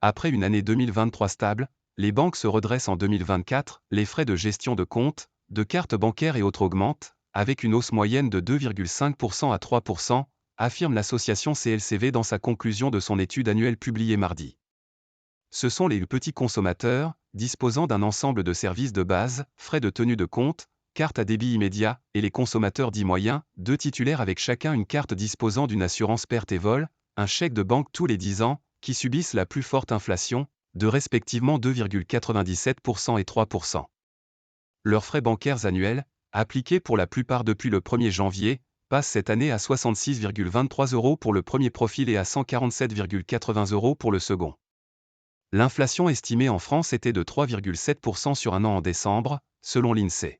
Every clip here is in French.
Après une année 2023 stable, les banques se redressent en 2024, les frais de gestion de compte, de cartes bancaires et autres augmentent, avec une hausse moyenne de 2,5% à 3%, affirme l'association CLCV dans sa conclusion de son étude annuelle publiée mardi. Ce sont les petits consommateurs, disposant d'un ensemble de services de base, frais de tenue de compte, carte à débit immédiat, et les consommateurs dits moyens, deux titulaires avec chacun une carte disposant d'une assurance perte et vol, un chèque de banque tous les 10 ans, qui subissent la plus forte inflation, de respectivement 2,97% et 3%. Leurs frais bancaires annuels, appliqués pour la plupart depuis le 1er janvier, passent cette année à 66,23 € pour le premier profil et à 147,80 € pour le second. L'inflation estimée en France était de 3,7% sur un an en décembre, selon l'INSEE.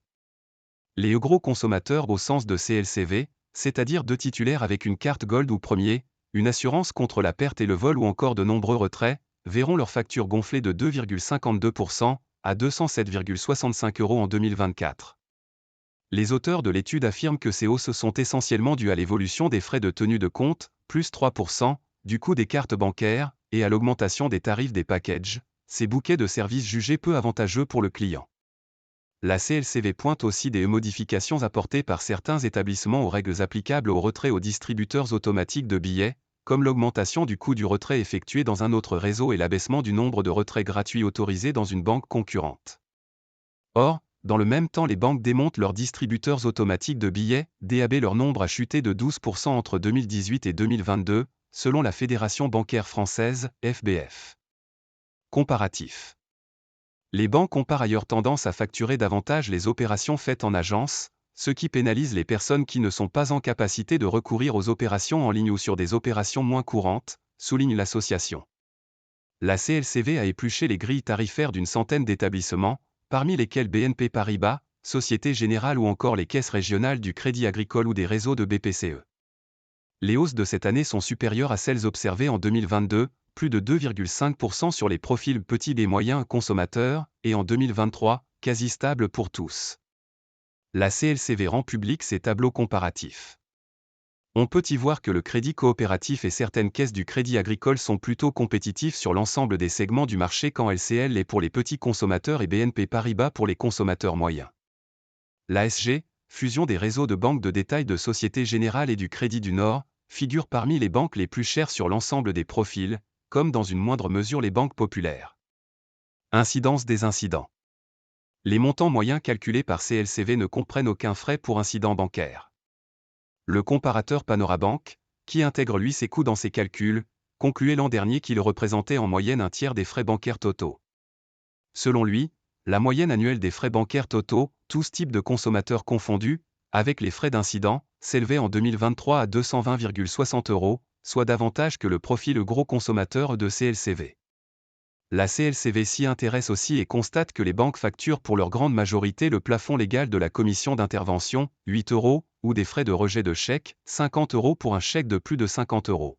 Les gros consommateurs au sens de CLCV, c'est-à-dire deux titulaires avec une carte Gold ou Premier, une assurance contre la perte et le vol ou encore de nombreux retraits, verront leur facture gonfler de 2,52% à 207,65 € en 2024. Les auteurs de l'étude affirment que ces hausses sont essentiellement dues à l'évolution des frais de tenue de compte, plus 3%, du coût des cartes bancaires, et à l'augmentation des tarifs des packages, ces bouquets de services jugés peu avantageux pour le client. La CLCV pointe aussi des modifications apportées par certains établissements aux règles applicables au retrait aux distributeurs automatiques de billets, comme l'augmentation du coût du retrait effectué dans un autre réseau et l'abaissement du nombre de retraits gratuits autorisés dans une banque concurrente. Or, dans le même temps les banques démontent leurs distributeurs automatiques de billets, DAB leur nombre a chuté de 12% entre 2018 et 2022, selon la Fédération bancaire française, FBF. Comparatif. Les banques ont par ailleurs tendance à facturer davantage les opérations faites en agence, ce qui pénalise les personnes qui ne sont pas en capacité de recourir aux opérations en ligne ou sur des opérations moins courantes, souligne l'association. La CLCV a épluché les grilles tarifaires d'une centaine d'établissements, parmi lesquels BNP Paribas, Société Générale ou encore les caisses régionales du Crédit Agricole ou des réseaux de BPCE. Les hausses de cette année sont supérieures à celles observées en 2022, plus de 2,5% sur les profils petits et moyens consommateurs, et en 2023, quasi stable pour tous. La CLCV rend public ses tableaux comparatifs. On peut y voir que le crédit coopératif et certaines caisses du crédit agricole sont plutôt compétitifs sur l'ensemble des segments du marché quand LCL est pour les petits consommateurs et BNP Paribas pour les consommateurs moyens. L'ASG, fusion des réseaux de banques de détail de Société Générale et du Crédit du Nord, figure parmi les banques les plus chères sur l'ensemble des profils, comme dans une moindre mesure les banques populaires. Incidence des incidents. Les montants moyens calculés par CLCV ne comprennent aucun frais pour incident bancaire. Le comparateur Panorabank, qui intègre lui ses coûts dans ses calculs, concluait l'an dernier qu'il représentait en moyenne un tiers des frais bancaires totaux. Selon lui, la moyenne annuelle des frais bancaires totaux, tous types de consommateurs confondus, avec les frais d'incident, s'élevait en 2023 à 220,60 €, soit davantage que le profil gros consommateur de CLCV. La CLCV s'y intéresse aussi et constate que les banques facturent pour leur grande majorité le plafond légal de la commission d'intervention, 8 €, ou des frais de rejet de chèque, 50 € pour un chèque de plus de 50 €.